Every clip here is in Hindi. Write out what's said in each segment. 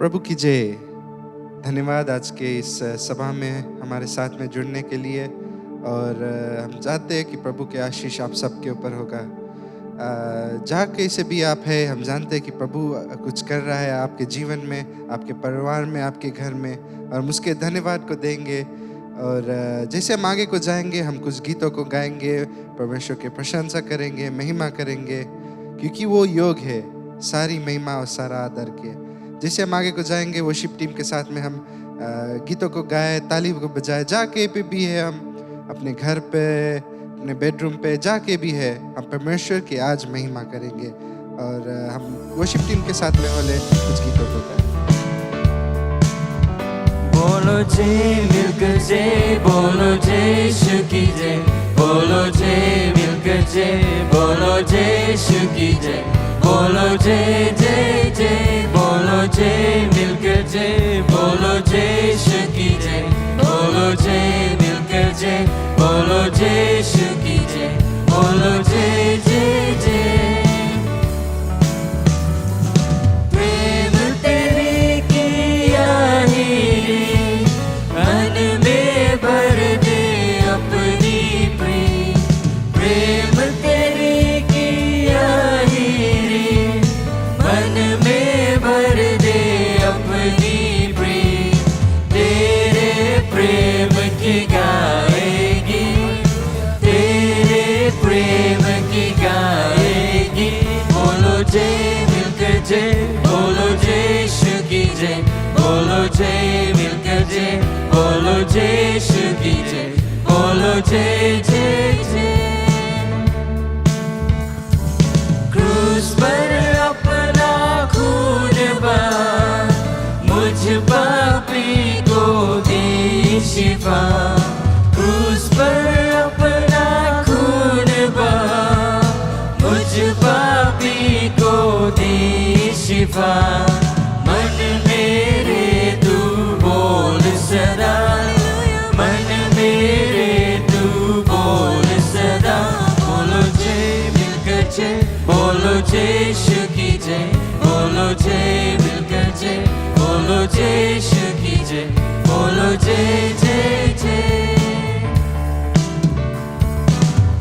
प्रभु की जय। धन्यवाद आज के इस सभा में हमारे साथ में जुड़ने के लिए। और हम चाहते हैं कि प्रभु के आशीष आप सबके ऊपर होगा। जहाँ कैसे भी आप हैं, हम जानते हैं कि प्रभु कुछ कर रहा है आपके जीवन में, आपके परिवार में, आपके घर में, और हम उसके धन्यवाद को देंगे। और जैसे हम आगे को जाएंगे, हम कुछ गीतों को गाएंगे, परमेश्वर की प्रशंसा करेंगे, महिमा करेंगे, क्योंकि वो योग है सारी महिमा और सारा आदर के। जैसे हम आगे को जाएंगे, वर्शिप टीम के साथ में हम गीतों को गाए, ताली को बजाए, जाके पे भी है, हम अपने घर पे, अपने बेडरूम पे जाके भी है, हम परमेश्वर की आज महिमा करेंगे। और हम वर्शिप टीम के साथ में होले कुछ गीतों को गाए। बोलो जय मिलकर जय, बोलो जय यीशु की जय, बोलो जय मिलकर जय, बोलो जय यीशु की जय, बोलो जय जय जय, बोलो जय मिलकर जय, बोलो जय यीशु की जय, बोलो जय मिलकर जय, बोलो जय यीशु की जय, बोलो जय जय जय। प्रेम तेरे किया ही मन में भर दे अपनी प्रेम, प्रेम तेरे किया ही मन में भर दे अपनी प्रेम, तेरे प्रेम की गाएगी, तेरे प्रेम की गाएगी। बोलो जय मिलकर जय, बोलो जय यीशु की जय, बोलो जय मिलकर जय, बोलो जय यीशु की जय, बोलो जय जय जय। क्रूस पर अपना खून बहा, मुझ पापी को दे शिफा, क्रूस पर अपना खून बहा, मुझ पापी को दे शिफा। मन मेरे तू बोल सदा, मन मेरे तू बोल सदा। बोलो जय मिलकर जय, बोलो जय यीशु की जय, बोलो जय मिलकर जय, बोलो जय यीशु की जय, बोलो जय जय जय।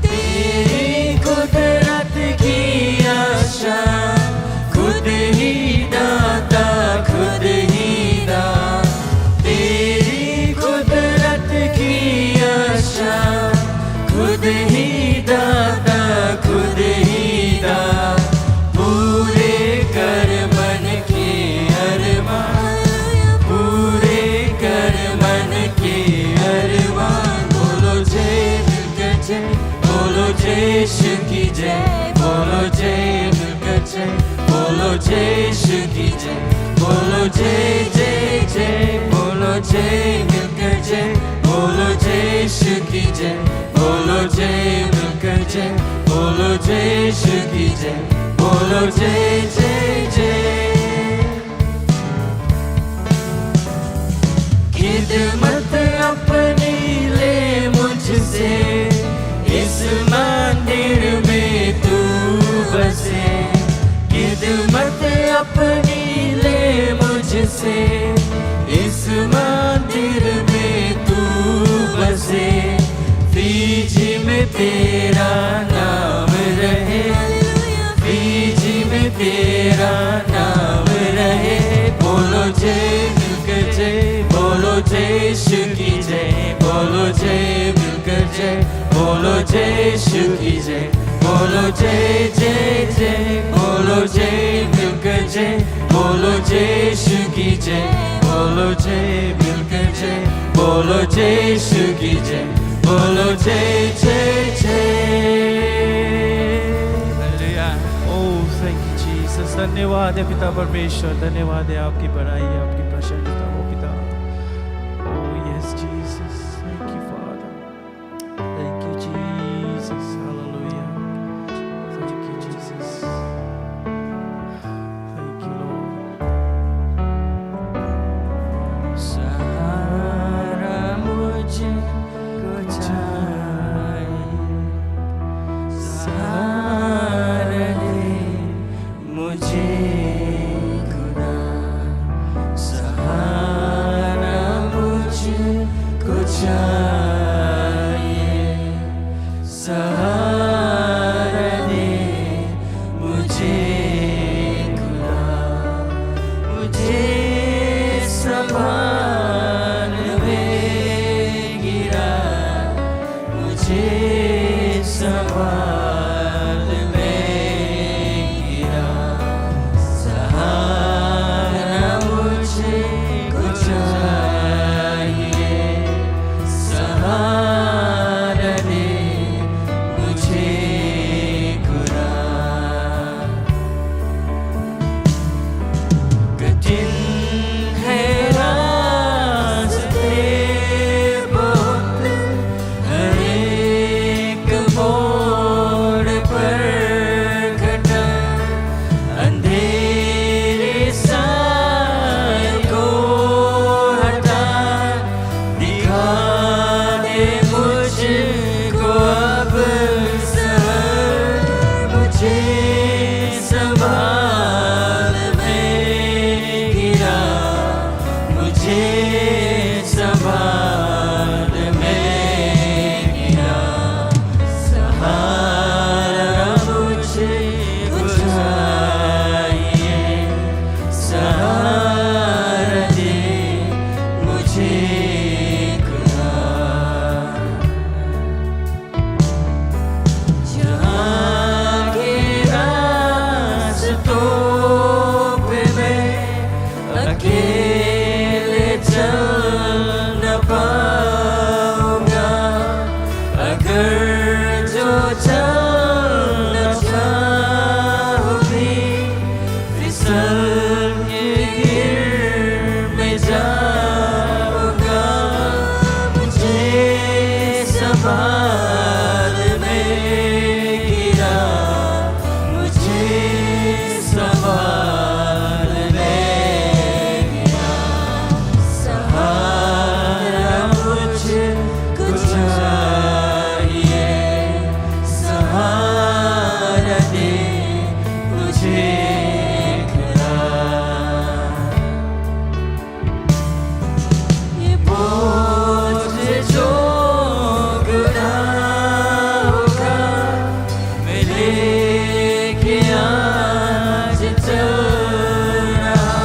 तेरी कुदरत की आशा, खुद ही दाता, खुद ही दाता। तेरी कुदरत की आशा, खुद ही दाता, खुद ही दाता। पूरे कर मन के अरमान, पूरे कर मन के अरमान। बोलो जय मिलकर जय, बोलो जय यीशु की जय, बोलो जय मिलकर जय, बोलो जय यीशु की जय, बोलो जय जय जय, बोलो जय मिलकर जय, बोलो जय यीशु की जय, बोलो जय मिलकर जय, बोलो जय यीशु की जय, बोलो जय जय जय। खिदमत अपनी ले मुझसे, इस मंदिर में तू बसे। खिदमत अपनी ले मुझसे, इस मंदिर में तू बसे। फीजी में तेरा नाम रहे, फीजी में तेरा नाम रहे। बोलो जय मिलकर जय, बोलो जय यीशु की जय, बोलो जय मिलकर जय, बोलो जय यीशु की जय, बोलो जय जय जय, बोलो जय मिलकर जय, बोलो जय यीशु की जय, बोलो जय मिलकर जय, बोलो जय यीशु की जय, बोलो जय जय जय। Oh thank you Jesus. धन्यवाद है पिता परमेश्वर, धन्यवाद है आपकी बड़ाई, आपकी प्रसन्नता हो पिता। Oh yes Jesus, thank you father, thank you Jesus, hallelujah, thank you Jesus, thank you lord. सहारा मुझको चाहिए, सहारा दे मुझे खुदा, मुझे संभाल में गिरा, मुझे संभाल में गिरा। सहारा मुझे कुछ चाहिए, सहारा दे मुझे खुदा। कठिन है रास्ते बहुत, हर एक मोड़ पर घटा। अंधेरे साए को हटा, दिखा दे मुझको अब सर। मुझे संभाल में गिरा, मुझे संभाल में गिरा। सहारा मुझे कुछ चाहिए, सहारा दे मुझे खुदा। जहाँ के रास्तों पे मैं अकेले चल न पाऊंगा, अगर जो चल न चाहूं भी फिसल के गिर में जाऊंगा। मुझे संभाल में गिरा, मुझे संभाल में गिरा। सहारा मुझे कुछ चाहिए, सहारा दे मुझे खुदा। ये बोझ जो गुनाहों का मैं लेके आज चल रहा,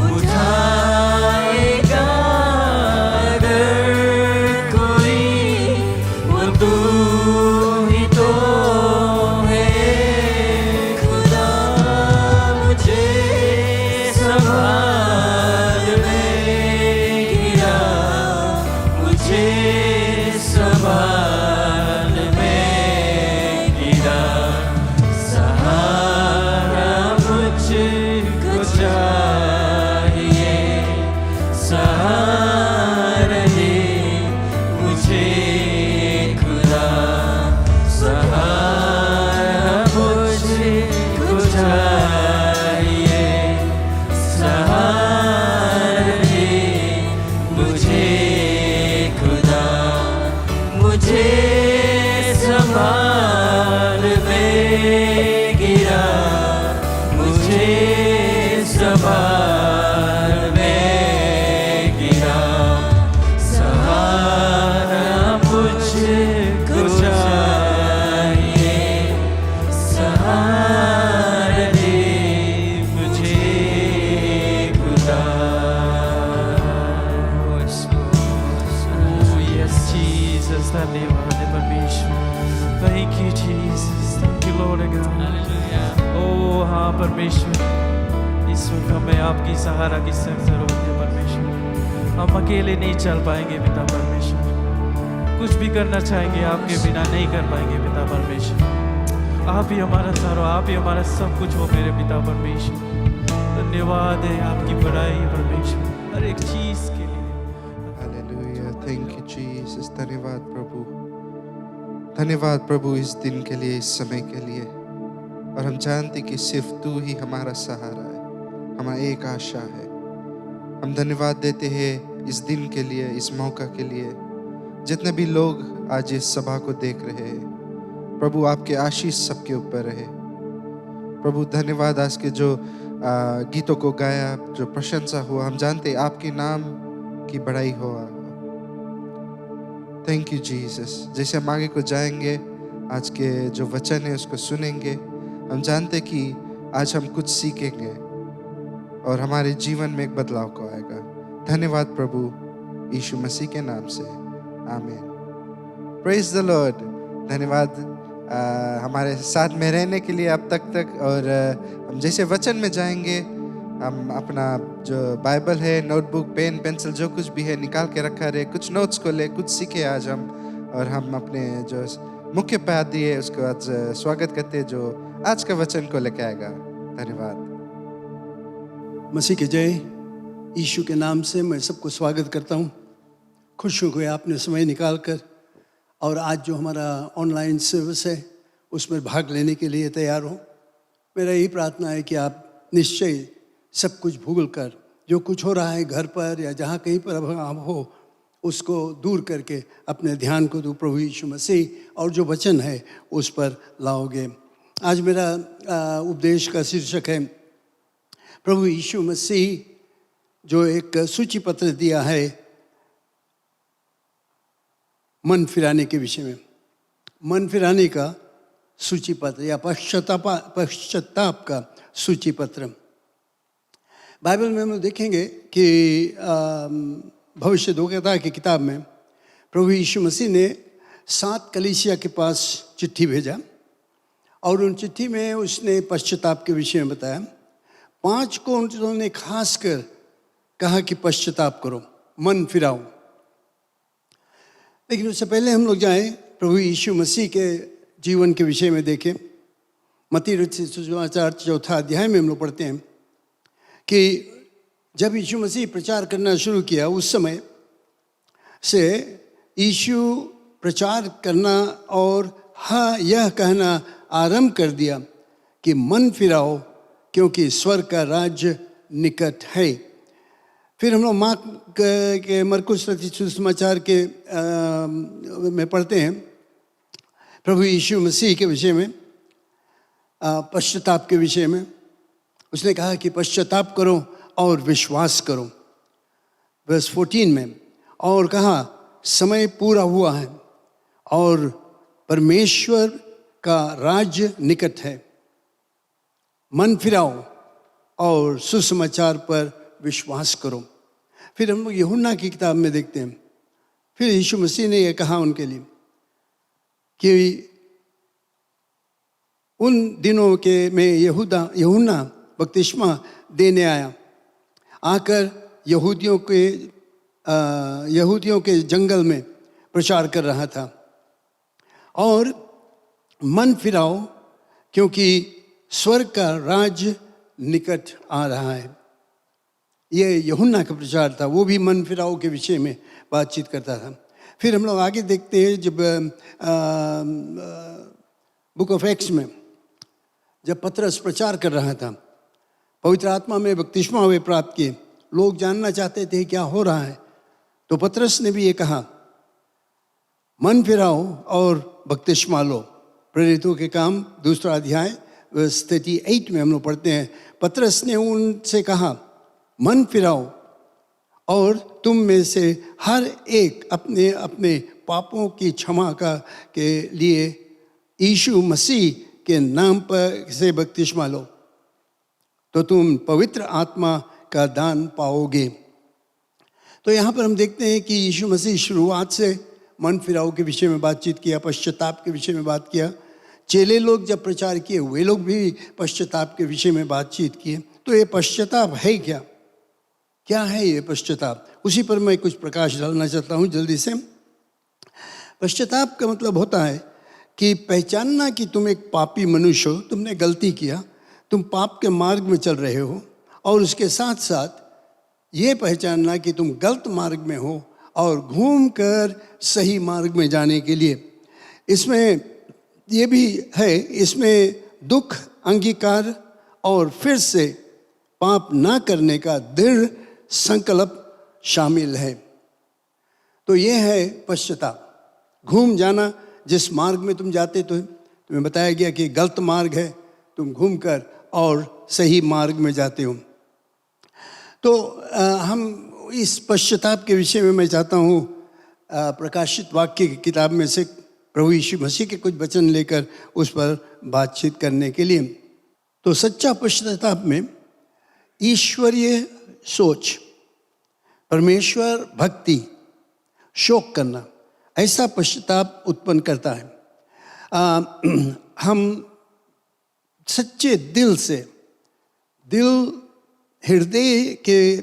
उठाएगा अगर कोई वो तू ही तो है खुदा। मुझे संभाल में गिरा, मुझे संभाल में गिरा। सहारा मुझको चाहिए, सहारा दे मुझे खुदा। सहारा मुझको चाहिए, सहारा दे मुझे खुदा। मुझे संभाल में गिरा, मुझे संभाल में गिरा। सहारा मुझको चाहिए, सहारा दे मुझे खुदा। Oh, yes, Jesus. धन्यवाद है परमेश्वर। Thank you, Jesus. Thank you, Lord God. Oh, हाँ परमेश्वर, इस वक्त हमें आपकी सहारा की सख्त जरूरत है परमेश्वर। हम अकेले नहीं चल पाएंगे पिता परमेश्वर, कुछ भी करना चाहेंगे आपके बिना नहीं कर पाएंगे पिता परमेश्वर। आप ही हमारा सहारा, आप ही हमारा सब कुछ हो मेरे पिता परमेश्वर। धन्यवाद है आपकी बड़ाई परमेश्वर हर एक चीज के लिए। Hallelujah, thank you Jesus. धन्यवाद प्रभु, धन्यवाद प्रभु इस दिन के लिए, इस समय के लिए। और हम जानते कि सिर्फ तू ही हमारा सहारा है, हमारा एक आशा है। हम धन्यवाद देते हैं इस दिन के लिए, इस मौका के लिए। जितने भी लोग आज इस सभा को देख रहे हैं प्रभु, आपके आशीष सबके ऊपर रहे प्रभु। धन्यवाद आज के जो गीतों को गाया, जो प्रशंसा हुआ, हम जानते हैं आपके नाम की बड़ाई हुआ। Thank you Jesus. जैसे हम आगे को जाएंगे, आज के जो वचन है उसको सुनेंगे, हम जानते कि आज हम कुछ सीखेंगे। और हमारे जीवन में एक बदलाव को आएगा। धन्यवाद प्रभु, यीशु मसीह के नाम से, आमीन। Praise the Lord. धन्यवाद हमारे साथ में रहने के लिए अब तक। और हम जैसे वचन में जाएंगे, हम अपना जो बाइबल है, नोटबुक, पेन, पेंसिल, जो कुछ भी है निकाल के रखा रहे, कुछ नोट्स को ले, कुछ सीखे आज हम। और हम अपने जो मुख्य पादरी है उसको आज स्वागत करते हैं, जो आज का वचन को लेके आएगा। धन्यवाद। मसीह के जय। यीशु के नाम से मैं सबको स्वागत करता हूँ। खुश हूँ कि आपने समय निकाल कर और आज जो हमारा ऑनलाइन सर्विस है उसमें भाग लेने के लिए तैयार हो। मेरा यही प्रार्थना है कि आप निश्चय सब कुछ भूल कर, जो कुछ हो रहा है घर पर या जहाँ कहीं पर अब आप हो, उसको दूर करके अपने ध्यान को प्रभु यीशु मसीह और जो वचन है उस पर लाओगे। आज मेरा उपदेश का शीर्षक है प्रभु यीशु मसीह जो एक सूची पत्र दिया है मन फिराने के विषय में। मन फिराने का सूची पत्र या पश्चाताप का सूची पत्र। बाइबल में हम देखेंगे कि भविष्यद्वक्ता की किताब में प्रभु यीशु मसीह ने 7 कलीसिया के पास चिट्ठी भेजा और उन चिट्ठी में उसने पश्चाताप के विषय में बताया। 5 को उन्होंने खास कर कहा कि पश्चाताप करो, मन फिराओ। लेकिन उससे पहले हम लोग जाएं प्रभु यीशु मसीह के जीवन के विषय में देखें। मत्ती रचित सुसमाचार 4 अध्याय में हम लोग पढ़ते हैं कि जब यीशु मसीह प्रचार करना शुरू किया, उस समय से यीशु प्रचार करना और यह कहना आरंभ कर दिया कि मन फिराओ, क्योंकि स्वर्ग का राज्य निकट है। फिर हम लोग मरकुस रचित सुसमाचार के में पढ़ते हैं प्रभु यीशु मसीह के विषय में, पश्चाताप के विषय में। उसने कहा कि पश्चाताप करो और विश्वास करो, वर्स 14 में। और कहा समय पूरा हुआ है और परमेश्वर का राज्य निकट है। मन फिराओ और सुसमाचार पर विश्वास करो। फिर हम लोग यूहन्ना की किताब में देखते हैं, फिर यीशु मसीह ने यह कहा उनके लिए कि उन दिनों के में यूहन्ना बपतिस्मा देने आया, आकर यहूदियों के जंगल में प्रचार कर रहा था और मन फिराओ, क्योंकि स्वर्ग का राज्य निकट आ रहा है। ये यूहन्ना का प्रचार था, वो भी मन फिराओ के विषय में बातचीत करता था। फिर हम लोग आगे देखते हैं, जब बुक ऑफ एक्ट्स में जब पतरस प्रचार कर रहा था, पवित्र आत्मा में बपतिस्मा हुए प्राप्त किए, लोग जानना चाहते थे क्या हो रहा है, तो पतरस ने भी ये कहा मन फिराओ और बपतिस्मा लो। प्रेरितों के काम 2 अध्याय वर्स 38 में हम लोग पढ़ते हैं, पतरस ने उनसे कहा मन फिराओ और तुम में से हर एक अपने अपने पापों की क्षमा के लिए यीशु मसीह के नाम पर से बपतिस्मा लो, तो तुम पवित्र आत्मा का दान पाओगे। तो यहाँ पर हम देखते हैं कि यीशु मसीह शुरुआत से मन फिराओ के विषय में बातचीत किया, पश्चाताप के विषय में बात किया। चेले लोग जब प्रचार किए, वे लोग भी पश्चाताप के विषय में बातचीत किए। तो ये पश्चाताप है क्या? क्या है ये पश्चाताप? उसी पर मैं कुछ प्रकाश डालना चाहता हूँ जल्दी से। पश्चाताप का मतलब होता है कि पहचानना कि तुम एक पापी मनुष्य हो, तुमने गलती किया, तुम पाप के मार्ग में चल रहे हो, और उसके साथ साथ ये पहचानना कि तुम गलत मार्ग में हो और घूम कर सही मार्ग में जाने के लिए। इसमें ये भी है, इसमें दुख, अंगीकार और फिर से पाप ना करने का दृढ़ संकल्प शामिल है। तो ये है पश्चाताप। घूम जाना, जिस मार्ग में तुम जाते तो तुम्हें बताया गया कि गलत मार्ग है, तुम घूमकर और सही मार्ग में जाते हो। तो हम इस पश्चाताप के विषय में मैं चाहता हूँ प्रकाशित वाक्य की किताब में से प्रभु यीशु मसीह के कुछ वचन लेकर उस पर बातचीत करने के लिए। तो सच्चा पश्चाताप में ईश्वरीय सोच, परमेश्वर भक्ति, शोक करना, ऐसा पश्चाताप उत्पन्न करता है। हम सच्चे दिल से, दिल हृदय के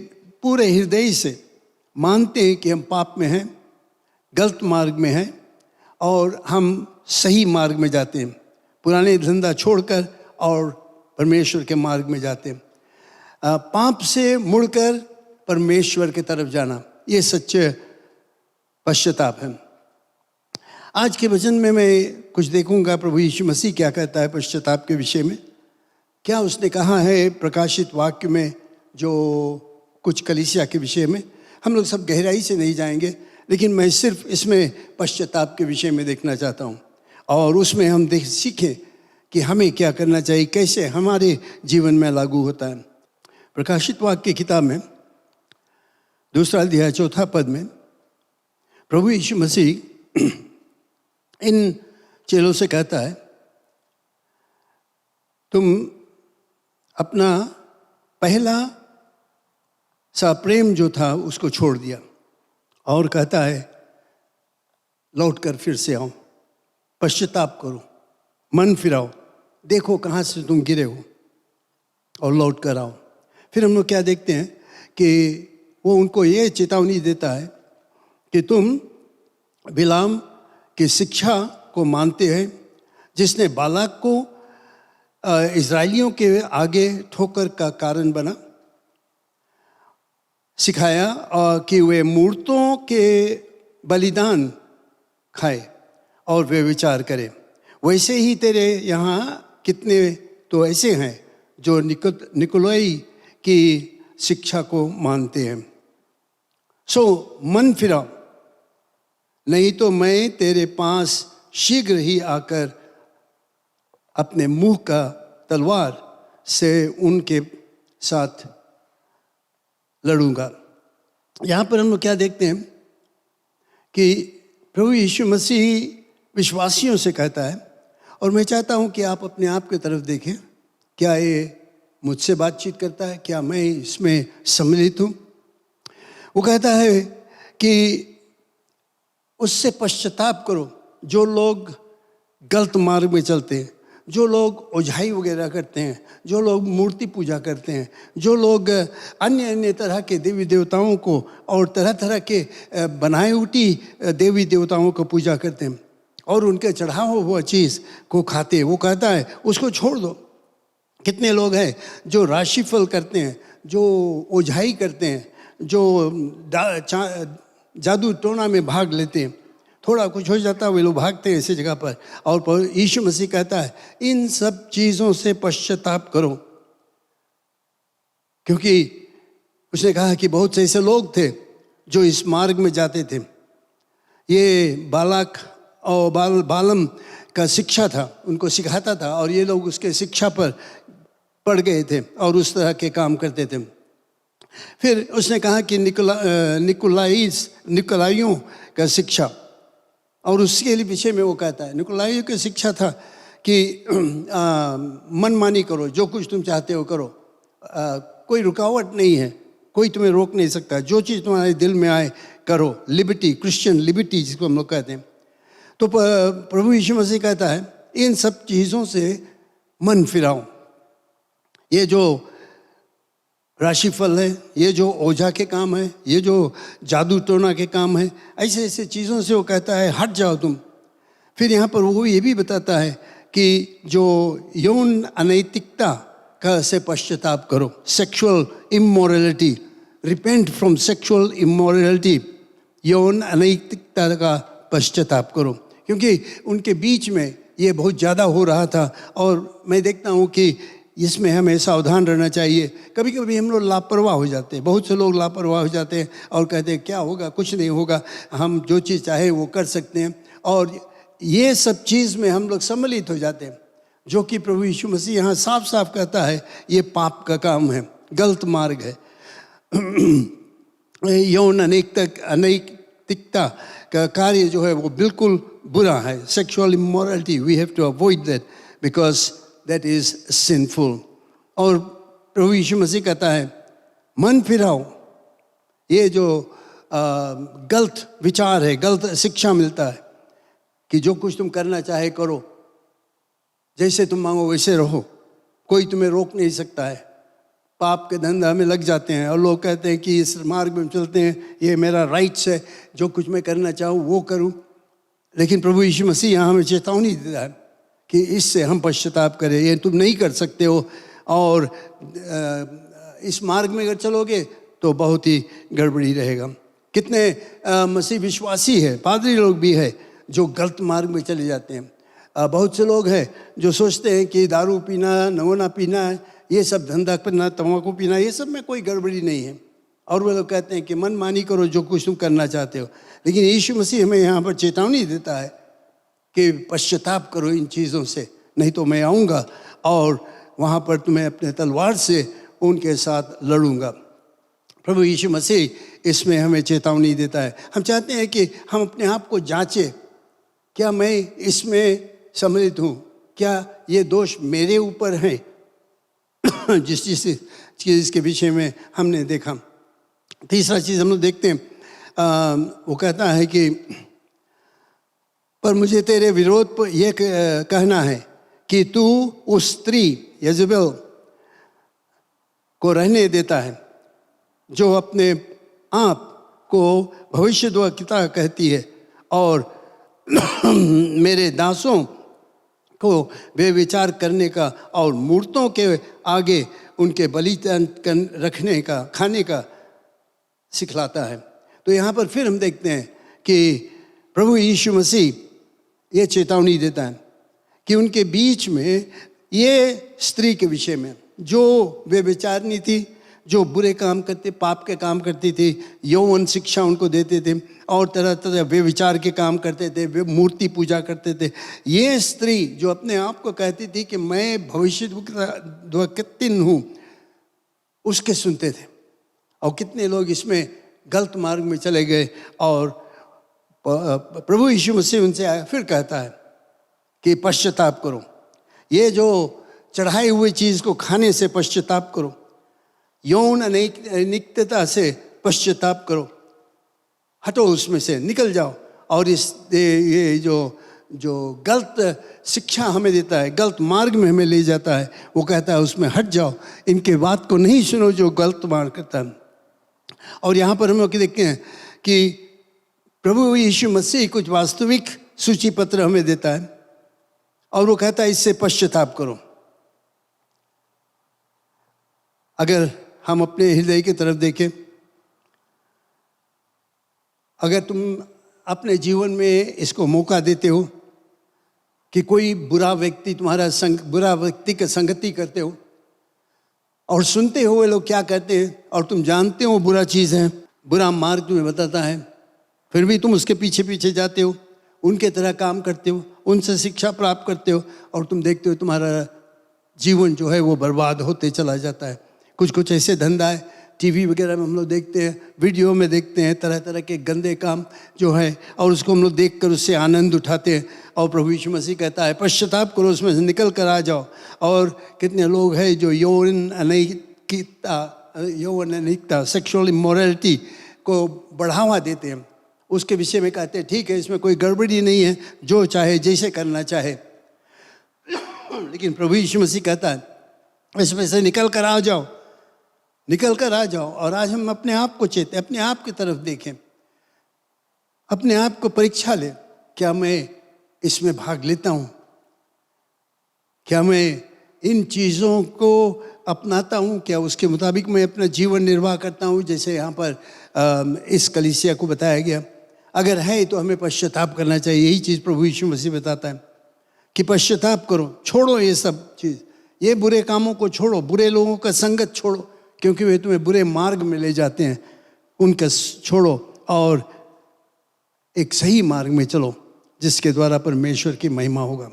पूरे हृदय से मानते हैं कि हम पाप में हैं, गलत मार्ग में हैं और हम सही मार्ग में जाते हैं, पुराने धंधा छोड़कर और परमेश्वर के मार्ग में जाते हैं। पाप से मुड़कर परमेश्वर की तरफ जाना, ये सच्चे पश्चाताप है। आज के वचन में मैं कुछ देखूंगा प्रभु यीशु मसीह क्या कहता है पश्चाताप के विषय में। क्या उसने कहा है प्रकाशित वाक्य में, जो कुछ कलीसिया के विषय में। हम लोग सब गहराई से नहीं जाएंगे, लेकिन मैं सिर्फ इसमें पश्चाताप के विषय में देखना चाहता हूँ और उसमें हम सीखें कि हमें क्या करना चाहिए, कैसे हमारे जीवन में लागू होता है। प्रकाशित वाक्य की किताब में 2 अध्याय 4 पद में प्रभु यीशु मसीह इन चेलों से कहता है, तुम अपना पहला सा प्रेम जो था उसको छोड़ दिया, और कहता है लौट कर फिर से आओ, पश्चाताप करो, मन फिराओ, देखो कहाँ से तुम गिरे हो और लौट कर आओ। फिर हम लोग क्या देखते हैं कि वो उनको ये चेतावनी देता है कि तुम बिलाम की शिक्षा को मानते हैं, जिसने बालाक को इजराइलियों के आगे ठोकर का कारण बना, सिखाया कि वे मूर्तों के बलिदान खाए और वे विचार करें। वैसे ही तेरे यहाँ कितने तो ऐसे हैं जो निकोलाई की शिक्षा को मानते हैं। सो मन फिराओ, नहीं तो मैं तेरे पास शीघ्र ही आकर अपने मुंह का तलवार से उनके साथ लड़ूंगा। यहाँ पर हम लोग क्या देखते हैं कि प्रभु यीशु मसीह विश्वासियों से कहता है, और मैं चाहता हूँ कि आप अपने आप की तरफ देखें, क्या ये मुझसे बातचीत करता है, क्या मैं इसमें सम्मिलित हूँ। वो कहता है कि उससे पश्चाताप करो, जो लोग गलत मार्ग में चलते हैं, जो लोग ओझाई वगैरह करते हैं, जो लोग मूर्ति पूजा करते हैं, जो लोग अन्य अन्य तरह के देवी देवताओं को और तरह तरह के बनाई उठी देवी देवताओं को पूजा करते हैं और उनके चढ़ावा हुआ चीज़ को खाते हैं। वो कहता है उसको छोड़ दो। कितने लोग हैं जो राशिफल करते हैं, जो ओझाई करते हैं, जो जादू टोना में भाग लेते हैं, थोड़ा कुछ हो जाता है वे लोग भागते हैं ऐसी जगह पर। और यीशु मसीह कहता है इन सब चीज़ों से पश्चाताप करो, क्योंकि उसने कहा कि बहुत से ऐसे लोग थे जो इस मार्ग में जाते थे। ये बालाक और बालम का शिक्षा था, उनको सिखाता था और ये लोग उसके शिक्षा पर पड़ गए थे और उस तरह के काम करते थे। फिर उसने कहा कि निकोलाइयों का शिक्षा, और उसके लिए विषय में वो कहता है निकोलाइयों की शिक्षा था कि मनमानी करो, जो कुछ तुम चाहते हो करो, कोई रुकावट नहीं है, कोई तुम्हें रोक नहीं सकता, जो चीज़ तुम्हारे दिल में आए करो। लिबर्टी, क्रिश्चियन लिबर्टी जिसको हम लोग कहते हैं। तो प्रभु यीशु मसीह कहता है इन सब चीज़ों से मन फिराओ। ये जो राशिफल है, ये जो ओझा के काम है, ये जो जादू टोना के काम है, ऐसे ऐसे चीज़ों से वो कहता है हट जाओ तुम। फिर यहाँ पर वो ये भी बताता है कि जो यौन अनैतिकता का से पश्चाताप करो, sexual immorality, repent from sexual immorality, यौन अनैतिकता का पश्चाताप करो, क्योंकि उनके बीच में ये बहुत ज़्यादा हो रहा था। और मैं देखता हूँ कि इसमें हमें सावधान रहना चाहिए। कभी कभी हम लोग लापरवाह हो जाते हैं, बहुत से लोग लापरवाह हो जाते हैं और कहते हैं क्या होगा, कुछ नहीं होगा, हम जो चीज़ चाहे वो कर सकते हैं। और ये सब चीज़ में हम लोग सम्मिलित हो जाते हैं, जो कि प्रभु यीशु मसीह यहाँ साफ साफ कहता है ये पाप का काम है, गलत मार्ग है। यौन अनैतिकता का कार्य जो है वो बिल्कुल बुरा है। Sexual immorality, we have to avoid that because that is sinful। और प्रभु यीशु मसीह कहता है मन फिराओ। ये जो गलत विचार है, गलत शिक्षा मिलता है कि जो कुछ तुम करना चाहे करो, जैसे तुम मांगो वैसे रहो, कोई तुम्हें रोक नहीं सकता है। पाप के धंधा में लग जाते हैं और लोग कहते हैं कि इस मार्ग में चलते हैं, ये मेरा राइट्स है, जो कुछ मैं करना चाहूँ वो करूँ। लेकिन प्रभु यीशु मसीह यहाँ हमें चेतावनी देता है कि इससे हम पश्चाताप करें, ये तुम नहीं कर सकते हो। और इस मार्ग में अगर चलोगे तो बहुत ही गड़बड़ी रहेगा। कितने मसीह विश्वासी है, पादरी लोग भी है जो गलत मार्ग में चले जाते हैं। बहुत से लोग हैं जो सोचते हैं कि दारू पीना, नवना पीना, ये सब धंधा करना, तम्बाकू पीना, ये सब में कोई गड़बड़ी नहीं है। और वो लोग कहते हैं कि मन मानी करो जो कुछ तुम करना चाहते हो। लेकिन यीशु मसीह हमें यहाँ पर चेतावनी देता है कि पश्चाताप करो इन चीज़ों से, नहीं तो मैं आऊँगा और वहाँ पर तुम्हें अपने तलवार से उनके साथ लड़ूंगा। प्रभु यीशु मसीह इसमें हमें चेतावनी देता है। हम चाहते हैं कि हम अपने आप को जांचें, क्या मैं इसमें सम्मिलित हूँ, क्या ये दोष मेरे ऊपर हैं। जिस चीज़ के विषय में हमने देखा। तीसरा चीज़ हम लोग देखते हैं, वो कहता है कि पर मुझे तेरे विरोध पर यह कहना है कि तू उस स्त्री यजेबेल को रहने देता है जो अपने आप को भविष्यद्वक्ता कहती है और मेरे दासों को बेविचार करने का और मूर्तों के आगे उनके बलिदान रखने का, खाने का सिखलाता है। तो यहाँ पर फिर हम देखते हैं कि प्रभु यीशु मसीह ये चेतावनी देता है कि उनके बीच में ये स्त्री के विषय में जो बेविचारनी थी, जो बुरे काम करते, पाप के काम करती थी, यौवन शिक्षा उनको देते थे और तरह तरह बेविचार के काम करते थे, वे मूर्ति पूजा करते थे। ये स्त्री जो अपने आप को कहती थी कि मैं भविष्यद्वक्तिन हूँ, उसके सुनते थे। और कितने लोग इसमें गलत मार्ग में चले गए और प्रभु यीशु मसीह उनसे आया फिर कहता है कि पश्चाताप करो, ये जो चढ़ाई हुई चीज़ को खाने से पश्चाताप करो, यौन अनैतिकता से पश्चाताप करो, हटो उसमें से, निकल जाओ। और ये जो गलत शिक्षा हमें देता है, गलत मार्ग में हमें ले जाता है, वो कहता है उसमें हट जाओ, इनके बात को नहीं सुनो जो गलत मार्ग करता है। और यहाँ पर हम लोग देखते हैं कि प्रभु यीशु मसीह कुछ वास्तविक सूची पत्र हमें देता है और वो कहता है इससे पश्चाताप करो। अगर हम अपने हृदय की तरफ देखें, अगर तुम अपने जीवन में इसको मौका देते हो कि कोई बुरा व्यक्ति तुम्हारा बुरा व्यक्ति का संगति करते हो और सुनते हो वे लोग क्या कहते हैं और तुम जानते हो बुरा चीज़ है, बुरा मार्ग तुम्हें बताता है, फिर भी तुम उसके पीछे पीछे जाते हो, उनके तरह काम करते हो, उनसे शिक्षा प्राप्त करते हो और तुम देखते हो तुम्हारा जीवन जो है वो बर्बाद होते चला जाता है। कुछ ऐसे धंधा है, टीवी वगैरह में हम लोग देखते हैं, वीडियो में देखते हैं तरह तरह के गंदे काम जो है और उसको हम लोग देखकर उससे आनंद उठाते हैं। और प्रभु यीशु मसीह कहता है पश्चाताप करो, उसमें से निकल कर आ जाओ। और कितने लोग हैं जो यौन अनैतिकता सेक्सुअल इमोरलिटी को बढ़ावा देते हैं, उसके विषय में कहते हैं ठीक है इसमें कोई गड़बड़ी नहीं है, जो चाहे जैसे करना चाहे। लेकिन प्रभु यीशु मसीह कहता है इसमें से निकल कर आ जाओ, निकल कर आ जाओ। और आज हम अपने आप को चेतें, अपने आप की तरफ देखें, अपने आप को परीक्षा लें, क्या मैं इसमें भाग लेता हूँ, क्या मैं इन चीज़ों को अपनाता हूँ, क्या उसके मुताबिक मैं अपना जीवन निर्वाह करता हूँ जैसे यहाँ पर इस कलीसिया को बताया गया। अगर है तो हमें पश्चाताप करना चाहिए। यही चीज़ प्रभु यीशु मसीह बताता है कि पश्चाताप करो, छोड़ो ये सब चीज़, ये बुरे कामों को छोड़ो, बुरे लोगों का संगत छोड़ो क्योंकि वे तुम्हें बुरे मार्ग में ले जाते हैं, उनका छोड़ो और एक सही मार्ग में चलो जिसके द्वारा परमेश्वर की महिमा होगा।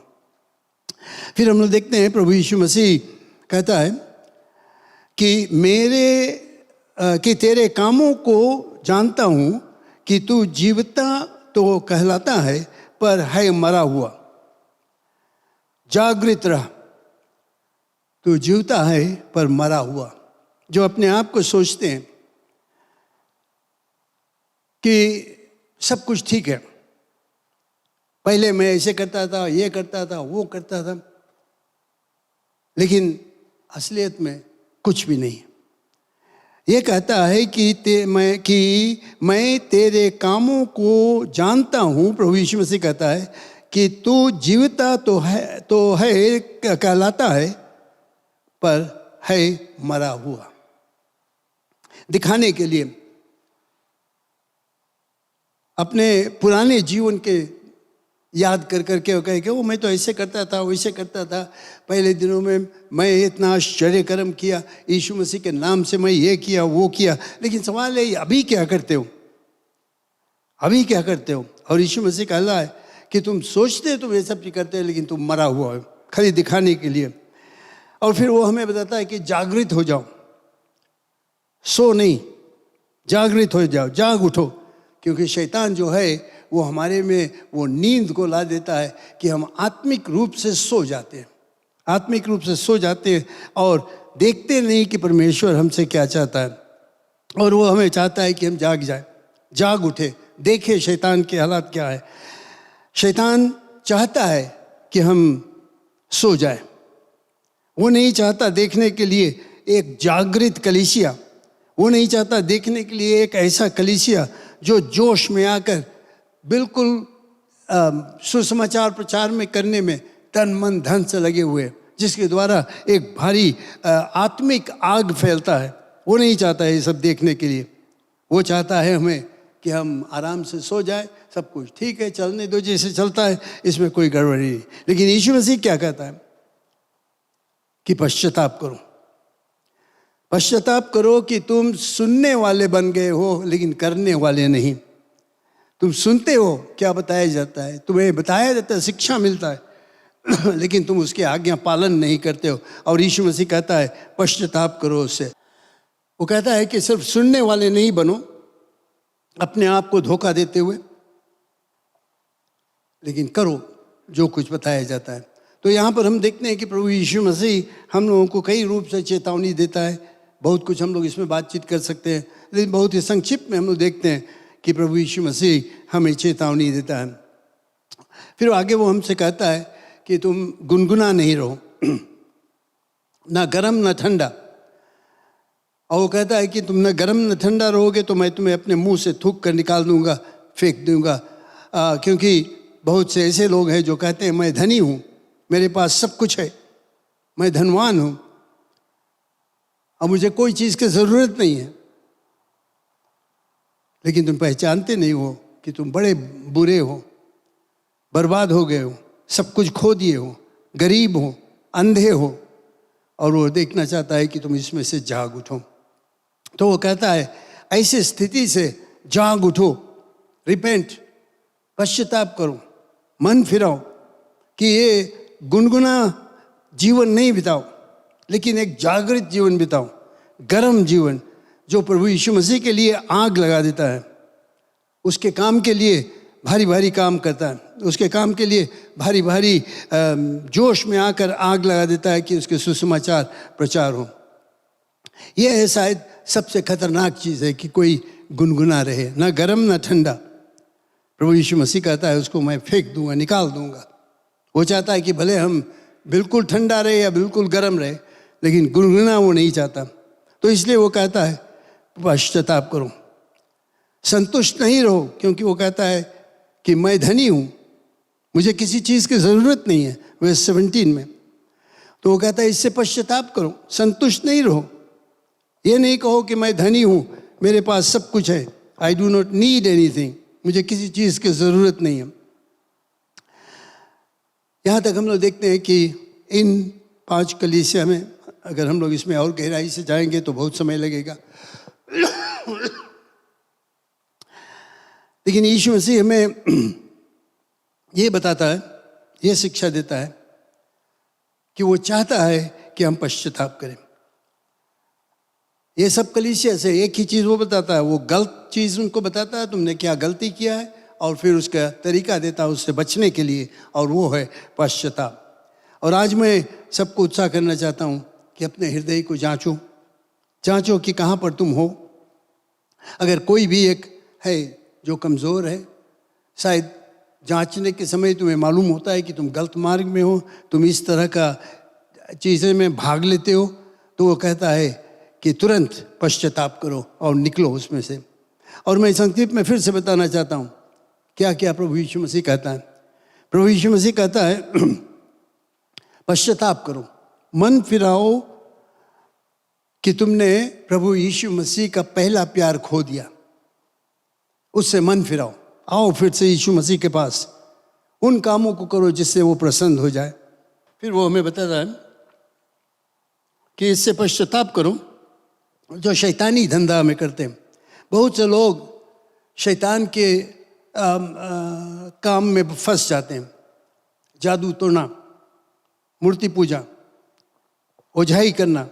फिर हम लोग देखते हैं प्रभु यीशु मसीह कहता है कि तेरे कामों को जानता हूँ कि तू जीवता तो कहलाता है पर है मरा हुआ। जागृत रह, तो जीवता है पर मरा हुआ। जो अपने आप को सोचते हैं कि सब कुछ ठीक है, पहले मैं ऐसे करता था, ये करता था, वो करता था, लेकिन असलियत में कुछ भी नहीं। ये कहता है कि मैं तेरे कामों को जानता हूँ। प्रभु यीशु मसीह कहता है कि तू जीवता तो है कहलाता है, पर है मरा हुआ। दिखाने के लिए अपने पुराने जीवन के याद कर करके वो कहे कि वो मैं तो ऐसे करता था, वैसे करता था, पहले दिनों में मैं इतना आश्चर्य कर्म किया, यीशु मसीह के नाम से मैं ये किया वो किया। लेकिन सवाल है अभी क्या करते हो, अभी क्या करते हो? और यीशु मसीह कहता है कि तुम सोचते तुम ये सब चीज करते हो, लेकिन तुम मरा हुआ हो खाली दिखाने के लिए। और फिर वो हमें बताता है कि जागृत हो जाओ, सो नहीं, जागृत हो जाओ, जाग उठो, क्योंकि शैतान जो है वो हमारे में वो नींद को ला देता है कि हम आत्मिक रूप से सो जाते हैं, आत्मिक रूप से सो जाते हैं और देखते नहीं कि परमेश्वर हमसे क्या चाहता है। और वो हमें चाहता है कि हम जाग जाए, जाग उठे, देखे शैतान के हालात क्या है। शैतान चाहता है कि हम सो जाए, वो नहीं चाहता देखने के लिए एक जागृत कलीसिया, वो नहीं चाहता देखने के लिए एक ऐसा कलीसिया जो जोश में आकर बिल्कुल सुसमाचार प्रचार में करने में तन मन धन से लगे हुए, जिसके द्वारा एक भारी आत्मिक आग फैलता है। वो नहीं चाहता है ये सब देखने के लिए। वो चाहता है हमें कि हम आराम से सो जाए, सब कुछ ठीक है, चलने दो जैसे चलता है, इसमें कोई गड़बड़ी नहीं। लेकिन यीशु मसीह क्या कहता है कि पश्चाताप करो, पश्चाताप करो कि तुम सुनने वाले बन गए हो लेकिन करने वाले नहीं। तुम सुनते हो क्या बताया जाता है, तुम्हें बताया जाता है, शिक्षा मिलता है, लेकिन तुम उसके आज्ञा पालन नहीं करते हो। और यीशु मसीह कहता है पश्चाताप करो उससे। वो कहता है कि सिर्फ सुनने वाले नहीं बनो अपने आप को धोखा देते हुए, लेकिन करो जो कुछ बताया जाता है। तो यहाँ पर हम देखते हैं कि प्रभु यीशु मसीह हम लोगों को कई रूप से चेतावनी देता है। बहुत कुछ हम लोग इसमें बातचीत कर सकते हैं, लेकिन बहुत ही संक्षिप्त में हम लोग देखते हैं कि प्रभु यीशु मसीह हमें चेतावनी देता है। फिर आगे वो हमसे कहता है कि तुम गुनगुना नहीं रहो, ना गरम ना ठंडा। और वो कहता है कि तुम ना गरम ना ठंडा रहोगे तो मैं तुम्हें अपने मुंह से थूक कर निकाल दूंगा, फेंक दूंगा। क्योंकि बहुत से ऐसे लोग हैं जो कहते हैं मैं धनी हूँ, मेरे पास सब कुछ है, मैं धनवान हूँ और मुझे कोई चीज़ की ज़रूरत नहीं है। लेकिन तुम पहचानते नहीं हो कि तुम बड़े बुरे हो, बर्बाद हो गए हो, सब कुछ खो दिए हो, गरीब हो, अंधे हो, और वो देखना चाहता है कि तुम इसमें से जाग उठो। तो वो कहता है ऐसी स्थिति से जाग उठो, रिपेंट, पश्चाताप करो, मन फिराओ कि ये गुनगुना जीवन नहीं बिताओ, लेकिन एक जागृत जीवन बिताओ, गर्म जीवन जो प्रभु यीशु मसीह के लिए आग लगा देता है, उसके काम के लिए भारी भारी काम करता है, उसके काम के लिए भारी भारी जोश में आकर आग लगा देता है कि उसके सुसमाचार प्रचार हो। यह है शायद सबसे खतरनाक चीज़ है कि कोई गुनगुना रहे, ना गर्म ना ठंडा। प्रभु यीशु मसीह कहता है उसको मैं फेंक दूंगा, निकाल दूंगा। वो चाहता है कि भले हम बिल्कुल ठंडा रहे या बिल्कुल गर्म रहे, लेकिन गुनगुना वो नहीं चाहता। तो इसलिए वो कहता है पश्चाताप करो, संतुष्ट नहीं रहो, क्योंकि वो कहता है कि मैं धनी हूँ, मुझे किसी चीज़ की ज़रूरत नहीं है, वर्स 17 में। तो वो कहता है इससे पश्चाताप करो, संतुष्ट नहीं रहो। ये नहीं कहो कि मैं धनी हूँ, मेरे पास सब कुछ है, I do not need anything, मुझे किसी चीज़ की ज़रूरत नहीं है। यहाँ तक हम लोग देखते हैं कि इन 5 कलीसिया में, अगर हम लोग इसमें और गहराई से जाएंगे तो बहुत समय लगेगा, लेकिन यीशु मसीह हमें ये बताता है, ये शिक्षा देता है कि वो चाहता है कि हम पश्चाताप करें। ये सब कलीसिया से एक ही चीज़ वो बताता है, वो गलत चीज़ उनको बताता है, तुमने क्या गलती किया है, और फिर उसका तरीका देता है उससे बचने के लिए, और वो है पश्चाताप। और आज मैं सबको उत्साह करना चाहता हूँ कि अपने हृदय को जांचो, जांचो कि कहाँ पर तुम हो। अगर कोई भी एक है जो कमज़ोर है, शायद जांचने के समय तुम्हें मालूम होता है कि तुम गलत मार्ग में हो, तुम इस तरह का चीज़ें में भाग लेते हो, तो वो कहता है कि तुरंत पश्चाताप करो और निकलो उसमें से। और मैं संक्षिप्त में फिर से बताना चाहता हूँ क्या क्या प्रभु यीशु मसीह कहता है। प्रभु यीशु मसीह कहता है पश्चाताप करो, मन फिराओ कि तुमने प्रभु यीशु मसीह का पहला प्यार खो दिया, उससे मन फिराओ, आओ फिर से यीशु मसीह के पास, उन कामों को करो जिससे वो प्रसन्न हो जाए। फिर वो हमें बताता है कि इससे पश्चाताप करो जो शैतानी धंधा हमें करते हैं। बहुत से लोग शैतान के काम में फंस जाते हैं, जादू टोना, मूर्ति पूजा, ओझाई करना,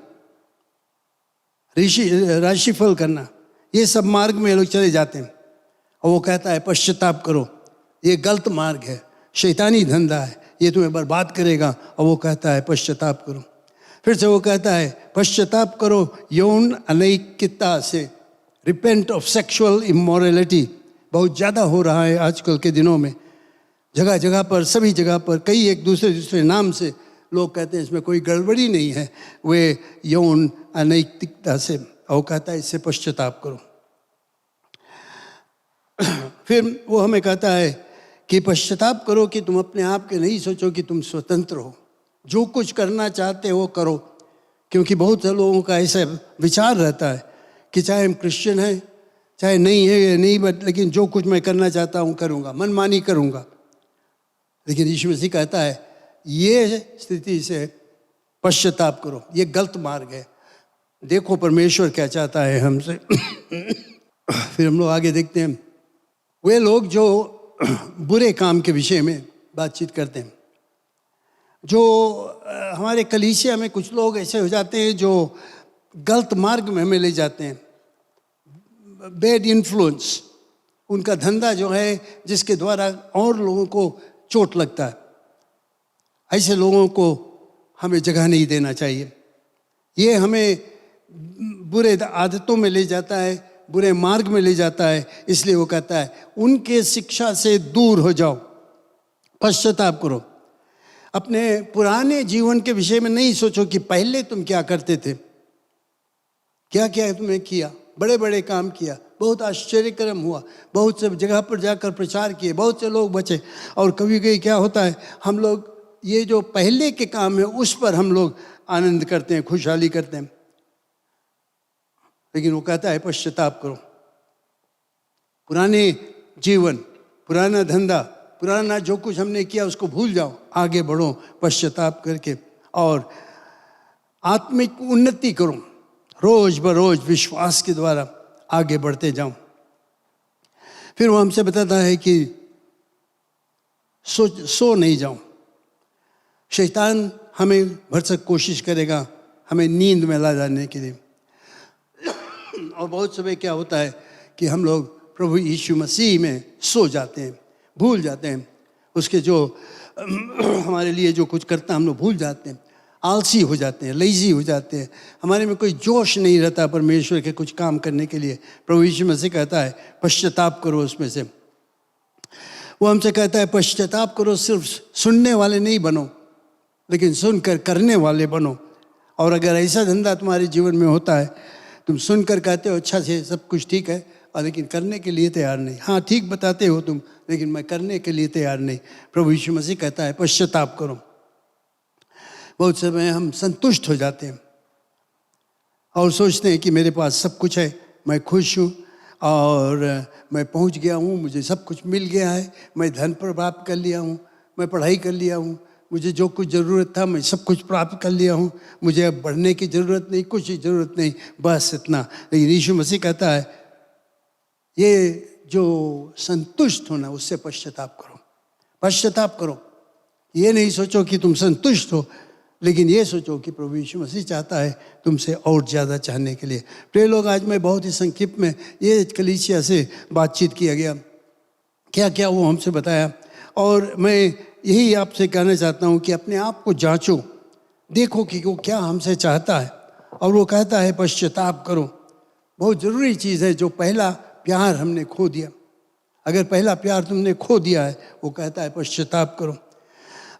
राशिफल करना, ये सब मार्ग में लोग चले जाते हैं। और वो कहता है पश्चाताप करो, ये गलत मार्ग है, शैतानी धंधा है, ये तुम्हें बर्बाद करेगा। और वो कहता है पश्चाताप करो। फिर से वो कहता है पश्चाताप करो यौन अनैतिकता से, रिपेंट ऑफ सेक्सुअल इमोरलिटी। बहुत ज़्यादा हो रहा है आजकल के दिनों में, जगह जगह पर, सभी जगह पर, कई एक दूसरे नाम से लोग कहते हैं इसमें कोई गड़बड़ी नहीं है, वे यौन अनैतिकता से। और कहता है इससे पश्चाताप करो। फिर वो हमें कहता है कि पश्चाताप करो कि तुम अपने आप के नहीं सोचो कि तुम स्वतंत्र हो, जो कुछ करना चाहते हो करो। क्योंकि बहुत से लोगों का ऐसा विचार रहता है कि चाहे हम क्रिश्चियन हैं, चाहे नहीं है नहीं, बट लेकिन जो कुछ मैं करना चाहता हूँ करूँगा, मनमानी करूँगा। लेकिन यीशु मसीह कहता है ये स्थिति से पश्चाताप करो, ये गलत मार्ग है। देखो परमेश्वर क्या चाहता है हमसे। फिर हम लोग आगे देखते हैं, वे लोग जो बुरे काम के विषय में बातचीत करते हैं, जो हमारे कलीसिया में कुछ लोग ऐसे हो जाते हैं जो गलत मार्ग में हमें ले जाते हैं, बैड इन्फ्लुएंस, उनका धंधा जो है जिसके द्वारा और लोगों को चोट लगता है, ऐसे लोगों को हमें जगह नहीं देना चाहिए। ये हमें बुरे आदतों में ले जाता है, बुरे मार्ग में ले जाता है। इसलिए वो कहता है उनके शिक्षा से दूर हो जाओ, पश्चाताप करो। अपने पुराने जीवन के विषय में नहीं सोचो कि पहले तुम क्या करते थे, क्या क्या तुमने किया, बड़े बड़े काम किया, बहुत आश्चर्यक्रम हुआ, बहुत से जगह पर जाकर प्रचार किए, बहुत से लोग बचे। और कभी कभी क्या होता है, हम लोग ये जो पहले के काम है उस पर हम लोग आनंद करते हैं, खुशहाली करते हैं। लेकिन वो कहता है पश्चाताप करो, पुराने जीवन, पुराना धंधा, पुराना जो कुछ हमने किया उसको भूल जाओ, आगे बढ़ो पश्चाताप करके और आत्मिक उन्नति करो, रोज बरोज विश्वास के द्वारा आगे बढ़ते जाओ। फिर वो हमसे बताता है कि सो नहीं जाओ। शैतान हमें भरसक कोशिश करेगा हमें नींद में ला जाने के लिए। और बहुत समय क्या होता है कि हम लोग प्रभु यीशु मसीह में सो जाते हैं, भूल जाते हैं उसके जो हमारे लिए जो कुछ करता है हम लोग भूल जाते हैं, आलसी हो जाते हैं, लेजी हो जाते हैं, हमारे में कोई जोश नहीं रहता परमेश्वर के कुछ काम करने के लिए। प्रभु यीशु मसीह कहता है पश्चाताप करो उसमें से। वो हमसे कहता है पश्चाताप करो, सिर्फ सुनने वाले नहीं बनो लेकिन सुनकर करने वाले बनो। और अगर ऐसा धंधा तुम्हारे जीवन में होता है, तुम सुनकर कहते हो अच्छा से सब कुछ ठीक है और लेकिन करने के लिए तैयार नहीं, हाँ ठीक बताते हो तुम लेकिन मैं करने के लिए तैयार नहीं, प्रभु यीशु मसीह कहता है पश्चाताप करो। बहुत समय हम संतुष्ट हो जाते हैं और सोचते हैं कि मेरे पास सब कुछ है, मैं खुश हूँ और मैं पहुँच गया हूँ, मुझे सब कुछ मिल गया है, मैं धन प्राप्त कर लिया हूँ, मैं पढ़ाई कर लिया हूँ, मुझे जो कुछ ज़रूरत था मैं सब कुछ प्राप्त कर लिया हूँ, मुझे अब बढ़ने की ज़रूरत नहीं, कुछ ही ज़रूरत नहीं, बस इतना। लेकिन यीशु मसीह कहता है ये जो संतुष्ट होना उससे पश्चाताप करो, पश्चाताप करो। ये नहीं सोचो कि तुम संतुष्ट हो, लेकिन ये सोचो कि प्रभु यीशु मसीह चाहता है तुमसे और ज़्यादा चाहने के लिए। प्रिय लोग, आज मैं बहुत ही संक्षिप्त में ये कलीसिया से बातचीत किया गया, क्या क्या वो हमसे बताया। और मैं यही आपसे कहना चाहता हूँ कि अपने आप को जांचो, देखो कि वो क्या हमसे चाहता है। और वो कहता है पश्चाताप करो। बहुत ज़रूरी चीज़ है, जो पहला प्यार हमने खो दिया। अगर पहला प्यार तुमने खो दिया है, वो कहता है पश्चाताप करो।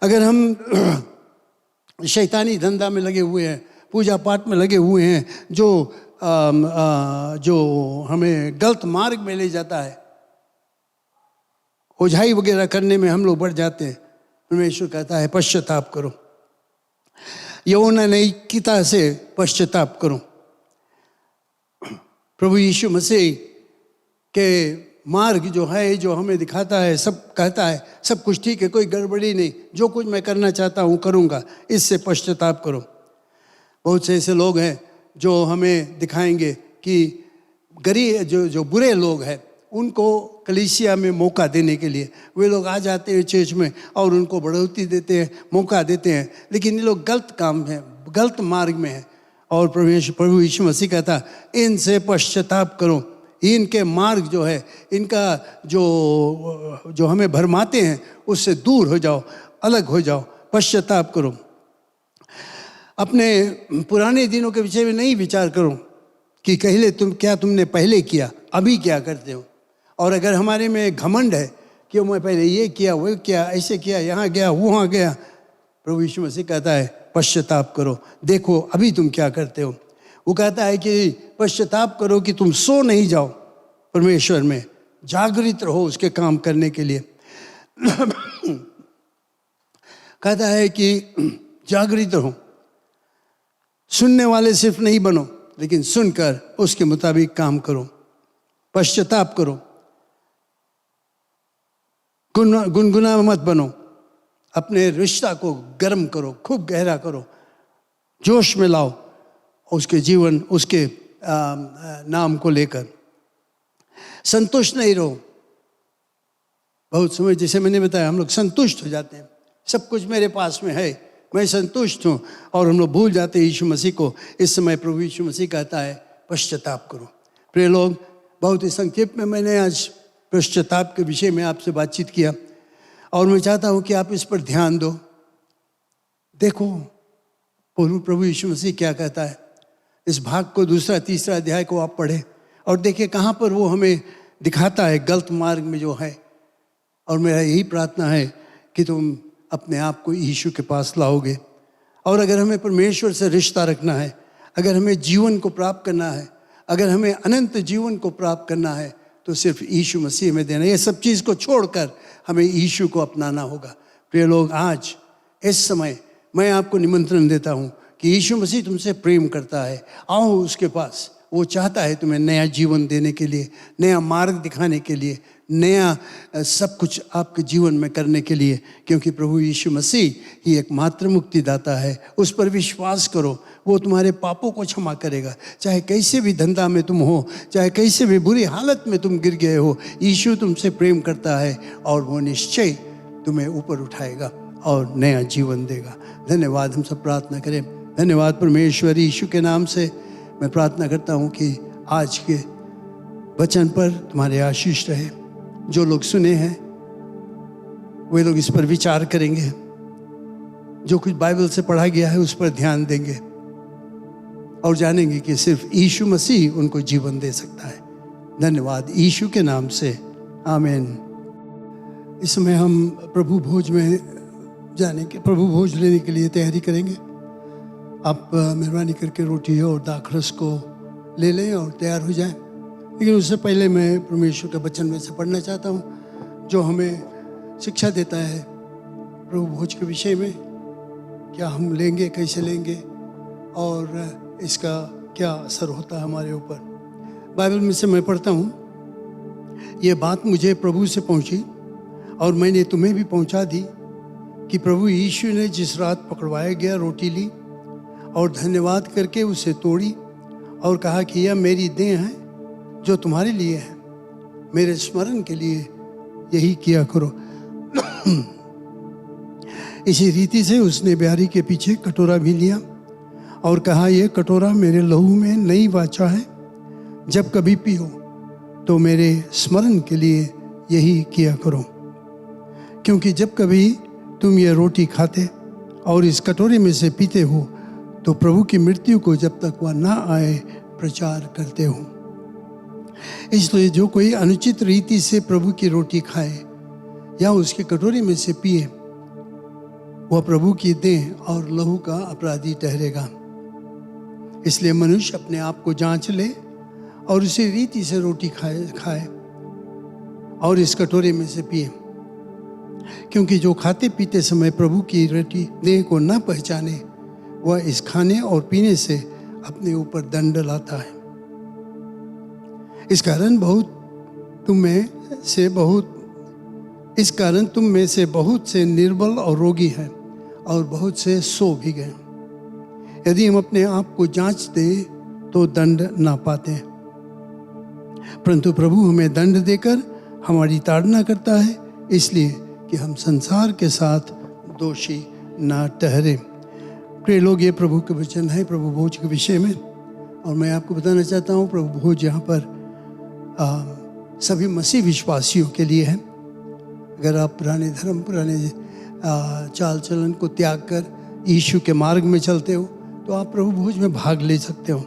अगर हम शैतानी धंधा में लगे हुए हैं, पूजा पाठ में लगे हुए हैं, जो हमें गलत मार्ग में ले जाता है, ओझाई वगैरह करने में हम लोग बढ़ जाते हैं, परमेश्वर कहता है पश्चाताप करो, यौवनैकिकता से पश्चाताप करो। प्रभु यीशु मसीह के मार्ग जो है, जो हमें दिखाता है, सब कहता है सब कुछ ठीक है, कोई गड़बड़ी नहीं, जो कुछ मैं करना चाहता हूँ करूँगा, इससे पश्चाताप करो। बहुत से ऐसे लोग हैं जो हमें दिखाएंगे कि गरीब जो बुरे लोग हैं, उनको कलीसिया में मौका देने के लिए वे लोग आ जाते हैं चर्च में और उनको बढ़ोतरी देते हैं, मौका देते हैं, लेकिन ये लोग गलत काम है, गलत मार्ग में है। और प्रभु यीशु मसीह कहता इनसे पश्चाताप करो। इनके मार्ग जो है, इनका जो हमें भरमाते हैं, उससे दूर हो जाओ, अलग हो जाओ, पश्चाताप करो। अपने पुराने दिनों के विषय में नहीं विचार करो कि पहले तुमने पहले किया, अभी क्या करते हो। और अगर हमारे में घमंड है कि मैं पहले ये किया, वो किया, ऐसे किया, यहाँ गया, वहाँ गया, प्रभु यीशु मसीह कहता है पश्चाताप करो, देखो अभी तुम क्या करते हो। वो कहता है कि पश्चाताप करो कि तुम सो नहीं जाओ, परमेश्वर में जागृत रहो उसके काम करने के लिए। कहता है कि जागृत रहो, सुनने वाले सिर्फ नहीं बनो, लेकिन सुनकर उसके मुताबिक काम करो, पश्चाताप करो, गुनगुना मत बनो, अपने रिश्ता को गर्म करो, खूब गहरा करो, जोश में लाओ उसके जीवन, उसके नाम को लेकर। संतुष्ट नहीं रहो। बहुत समय, जैसे मैंने बताया, हम लोग संतुष्ट हो जाते हैं, सब कुछ मेरे पास में है, मैं संतुष्ट हूँ, और हम लोग भूल जाते हैं यीशु मसीह को। इस समय प्रभु यीशु मसीह कहता है पश्चाताप करो। प्रिय लोग, बहुत ही संक्षेप में मैंने आज पश्चाताप के विषय में आपसे बातचीत किया, और मैं चाहता हूँ कि आप इस पर ध्यान दो। देखो प्रभु यीशु मसीह क्या कहता है। इस भाग को, दूसरा तीसरा अध्याय को आप पढ़ें और देखिए कहाँ पर वो हमें दिखाता है गलत मार्ग में जो है। और मेरा यही प्रार्थना है कि तुम अपने आप को यीशु के पास लाओगे। और अगर हमें परमेश्वर से रिश्ता रखना है, अगर हमें जीवन को प्राप्त करना है, अगर हमें अनंत जीवन को प्राप्त करना है, तो सिर्फ यीशु मसीह में देना। ये सब चीज़ को छोड़कर हमें यीशु को अपनाना होगा। प्रिय लोग, आज इस समय मैं आपको निमंत्रण देता हूँ कि यीशु मसीह तुमसे प्रेम करता है, आओ उसके पास। वो चाहता है तुम्हें नया जीवन देने के लिए, नया मार्ग दिखाने के लिए, नया सब कुछ आपके जीवन में करने के लिए, क्योंकि प्रभु यीशु मसीह ही एकमात्र मुक्तिदाता है। उस पर विश्वास करो, वो तुम्हारे पापों को क्षमा करेगा। चाहे कैसे भी धंधा में तुम हो, चाहे कैसे भी बुरी हालत में तुम गिर गए हो, यीशु तुमसे प्रेम करता है और वो निश्चय तुम्हें ऊपर उठाएगा और नया जीवन देगा। धन्यवाद। हम सब प्रार्थना करें। धन्यवाद परमेश्वर, यीशु के नाम से मैं प्रार्थना करता हूँ कि आज के वचन पर तुम्हारे आशीष रहे। जो लोग सुने हैं वे लोग इस पर विचार करेंगे, जो कुछ बाइबल से पढ़ा गया है उस पर ध्यान देंगे और जानेंगे कि सिर्फ यीशु मसीह उनको जीवन दे सकता है। धन्यवाद यीशु के नाम से, आमीन। इस समय हम प्रभु भोज में प्रभु भोज लेने के लिए तैयारी करेंगे। आप मेहरबानी करके रोटी और दाखरस को ले लें और तैयार हो जाएं। लेकिन उससे पहले मैं परमेश्वर के वचन में से पढ़ना चाहता हूँ, जो हमें शिक्षा देता है प्रभु भोज के विषय में। क्या हम लेंगे, कैसे लेंगे और इसका क्या असर होता है हमारे ऊपर। बाइबल में से मैं पढ़ता हूँ, ये बात मुझे प्रभु से पहुँची और मैंने तुम्हें भी पहुँचा दी कि प्रभु यीशु ने जिस रात पकड़वाया गया रोटी ली और धन्यवाद करके उसे तोड़ी और कहा कि यह मेरी देह है जो तुम्हारे लिए है, मेरे स्मरण के लिए यही किया करो। इसी रीति से उसने ब्यारी के पीछे कटोरा भी लिया और कहा, यह कटोरा मेरे लहू में नई वाचा है, जब कभी पियो तो मेरे स्मरण के लिए यही किया करो। क्योंकि जब कभी तुम ये रोटी खाते और इस कटोरे में से पीते हो तो प्रभु की मृत्यु को जब तक वह ना आए प्रचार करते हो। इसलिए जो कोई अनुचित रीति से प्रभु की रोटी खाए या उसके कटोरे में से पिए वह प्रभु की देह और लहू का अपराधी ठहरेगा। इसलिए मनुष्य अपने आप को जांच ले और उसी रीति से रोटी खाए और इस कटोरे में से पिए, क्योंकि जो खाते पीते समय प्रभु की रोटी देह को न पहचाने वह इस खाने और पीने से अपने ऊपर दंड लाता है। इस कारण तुम में से बहुत से निर्बल और रोगी हैं और बहुत से सो भी गए। यदि हम अपने आप को जांचते तो दंड ना पाते, परंतु प्रभु हमें दंड देकर हमारी ताड़ना करता है, इसलिए कि हम संसार के साथ दोषी ना ठहरे। प्रिय लोग, ये प्रभु के वचन है प्रभु भोज के विषय में, और मैं आपको बताना चाहता हूँ प्रभु भोज यहाँ पर सभी मसीह विश्वासियों के लिए है। अगर आप पुराने चाल चलन को त्याग कर यीशु के मार्ग में चलते हो तो आप प्रभु भोज में भाग ले सकते हो।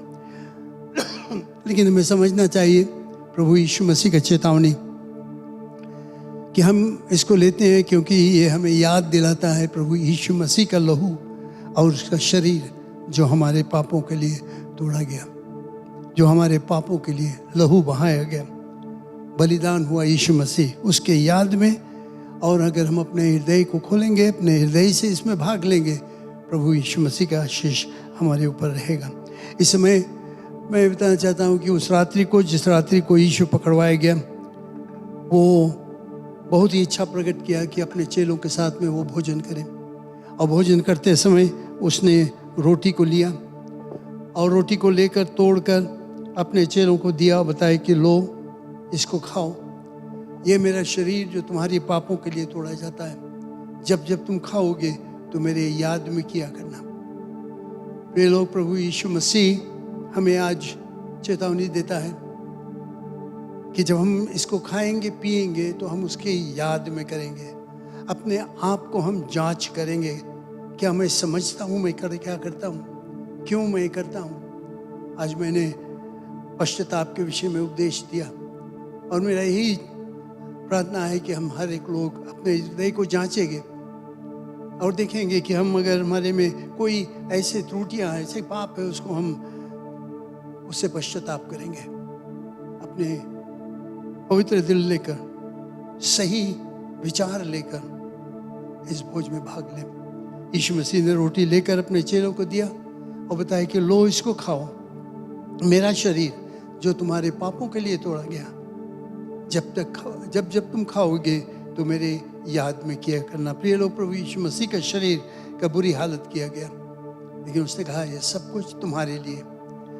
लेकिन हमें समझना चाहिए प्रभु यीशु मसीह का चेतावनी कि हम इसको लेते हैं क्योंकि ये हमें याद दिलाता है प्रभु यीशु मसीह का लहू और उसका शरीर जो हमारे पापों के लिए तोड़ा गया, जो हमारे पापों के लिए लहू बहाया गया, बलिदान हुआ यीशु मसीह, उसके याद में। और अगर हम अपने हृदय को खोलेंगे, अपने हृदय से इसमें भाग लेंगे, प्रभु यीशु मसीह का आशीष हमारे ऊपर रहेगा। इस समय मैं बताना चाहता हूँ कि उस रात्रि को, जिस रात्रि को यीशु पकड़वाया गया, वो बहुत ही इच्छा प्रकट किया कि अपने चेलों के साथ में वो भोजन करें। और भोजन करते समय उसने रोटी को लिया और रोटी को लेकर तोड़कर अपने चेलों को दिया, बताया कि लो इसको खाओ, ये मेरा शरीर जो तुम्हारी पापों के लिए तोड़ा जाता है, जब जब तुम खाओगे तो मेरे याद में किया करना। प्रिय लोग, प्रभु यीशु मसीह हमें आज चेतावनी देता है कि जब हम इसको खाएंगे पिएंगे तो हम उसके याद में करेंगे। अपने आप को हम जांच करेंगे, क्या मैं समझता हूँ मैं क्या करता हूँ, क्यों मैं करता हूँ। आज मैंने पश्चाताप के विषय में उपदेश दिया और मेरा यही प्रार्थना है कि हम हर एक लोग अपने हृदय को जांचेंगे और देखेंगे कि हम अगर हमारे में कोई ऐसे त्रुटियां हैं, ऐसे पाप है, उसको हम उससे पश्चाताप करेंगे। अपने पवित्र दिल लेकर, सही विचार लेकर इस भोज में भाग लें। यीशु मसीह ने रोटी लेकर अपने चेलों को दिया और बताया कि लो इसको खाओ, मेरा शरीर जो तुम्हारे पापों के लिए तोड़ा गया, जब तुम खाओगे तो मेरे याद में किया करना। प्रिय लोग, प्रभु यीशु मसीह का शरीर का बुरी हालत किया गया, लेकिन उसने कहा ये सब कुछ तुम्हारे लिए।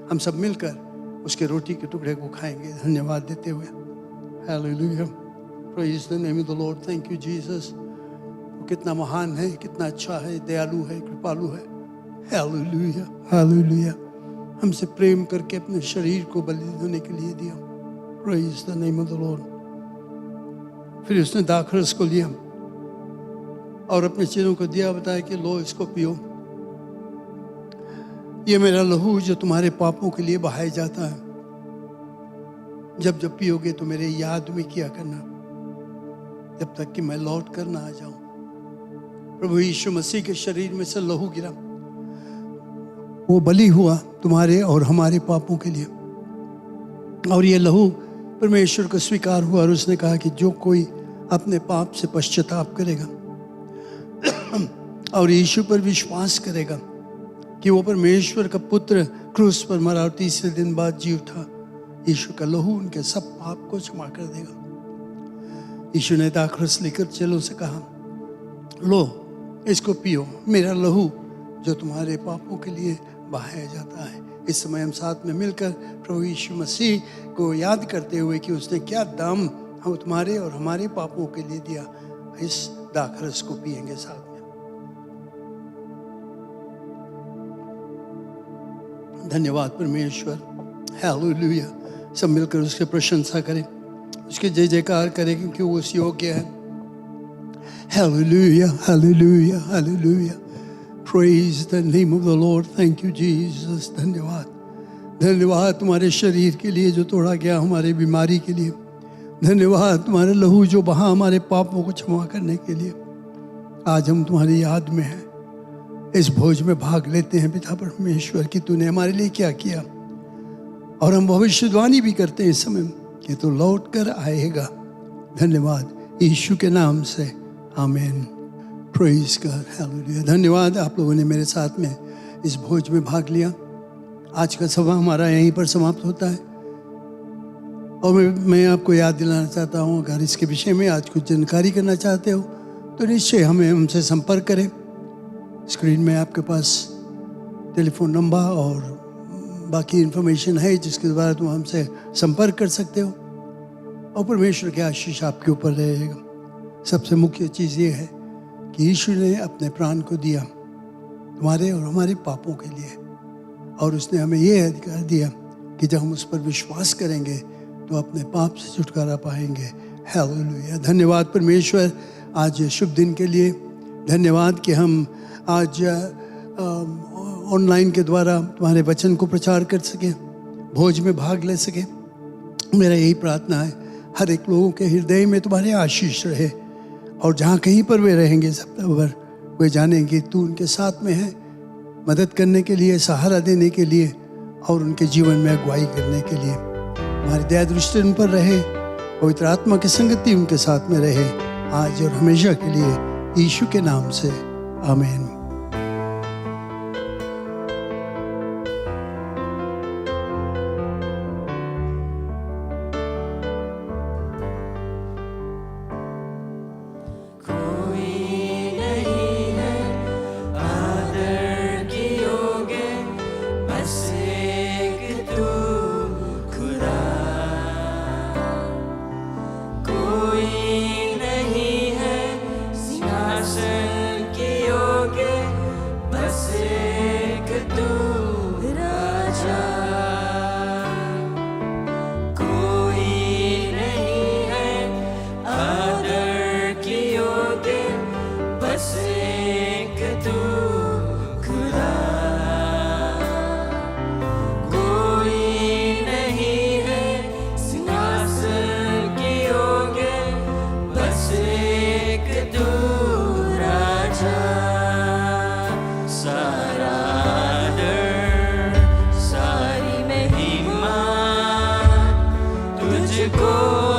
हम सब मिलकर उसके रोटी के टुकड़े को खाएंगे धन्यवाद देते हुए। Hallelujah, praise the name of the Lord. Thank you Jesus. वो कितना महान है, कितना अच्छा है, दयालु है, कृपालु है। Hallelujah, hallelujah. हमसे प्रेम करके अपने शरीर को बलि देने के लिए दिया। Praise the name of the Lord. फिर उसने दाखरस को लिया और अपने चेलों को दिया, बताया कि लो इसको पियो, ये मेरा लहू जो तुम्हारे पापों के लिए बहाया जाता है, जब जब पियोगे तो मेरे याद में किया करना, जब तक कि मैं लौट कर ना आ जाऊं। प्रभु यीशु मसीह के शरीर में से लहू गिरा, वो बलि हुआ तुम्हारे और हमारे पापों के लिए, और ये लहू परमेश्वर को स्वीकार हुआ। और उसने कहा कि जो कोई अपने पाप से पश्चाताप करेगा और यीशु पर विश्वास करेगा कि वो परमेश्वर का पुत्र क्रूस पर मरा और तीसरे दिन बाद जी उठा, यीशु का लहू उनके सब पाप को क्षमा कर देगा। यीशु ने दाखरस लेकर चेलों से कहा, लो इसको पियो, मेरा लहू जो तुम्हारे पापों के लिए बहाया जाता है। इस समय हम साथ में मिलकर प्रभु यीशु मसीह को याद करते हुए कि उसने क्या दाम हम तुम्हारे और हमारे पापों के लिए दिया, इस दाखरस को पिएंगे साथ में। धन्यवाद परमेश्वर, हालेलुया। सब मिलकर उसकी प्रशंसा करें, उसके जय जयकार करें, क्योंकि वो उस योग्य है। Hallelujah, hallelujah, hallelujah. Praise the name of the Lord. Thank you, Jesus. धन्यवाद, धन्यवाद तुम्हारे शरीर के लिए जो तोड़ा गया, हमारे बीमारी के लिए। धन्यवाद तुम्हारे लहू जो बहा हमारे पापों को क्षमा करने के लिए। आज हम तुम्हारी याद में हैं, इस भोज में भाग लेते हैं पिता परमेश्वर कि तूने हमारे लिए क्या किया, और हम भविष्यवाणी भी करते हैं इस समय कि तू लौट कर आएगा। धन्यवाद यीशु के नाम से, आमीन। Praise God, hallelujah. धन्यवाद आप लोगों ने मेरे साथ में इस भोज में भाग लिया। आज का सभा हमारा यहीं पर समाप्त होता है, और मैं आपको याद दिलाना चाहता हूँ, अगर इसके विषय में आज कुछ जानकारी करना चाहते हो तो निश्चय हमसे संपर्क करें। स्क्रीन में आपके पास टेलीफोन नंबर और बाकी इन्फॉर्मेशन है जिसके द्वारा तुम हमसे संपर्क कर सकते हो, और परमेश्वर की आशीष आपके ऊपर रहेगा। सबसे मुख्य चीज़ ये है कि यीशु ने अपने प्राण को दिया तुम्हारे और हमारे पापों के लिए, और उसने हमें ये अधिकार दिया कि जब हम उस पर विश्वास करेंगे तो अपने पाप से छुटकारा पाएंगे। हालेलुया। धन्यवाद परमेश्वर आज शुभ दिन के लिए। धन्यवाद कि हम आज ऑनलाइन के द्वारा तुम्हारे वचन को प्रचार कर सके, भोज में भाग ले सके। मेरा यही प्रार्थना है, हर एक लोगों के हृदय में तुम्हारे आशीष रहे, और जहाँ कहीं पर वे रहेंगे सप्ताह भर, वे जानेंगे तू उनके साथ में है, मदद करने के लिए, सहारा देने के लिए, और उनके जीवन में अगुवाई करने के लिए। हमारी दया दृष्टि उन पर रहे, पवित्र आत्मा की संगति उनके साथ में रहे, आज और हमेशा के लिए, यीशु के नाम से, आमीन। तुझको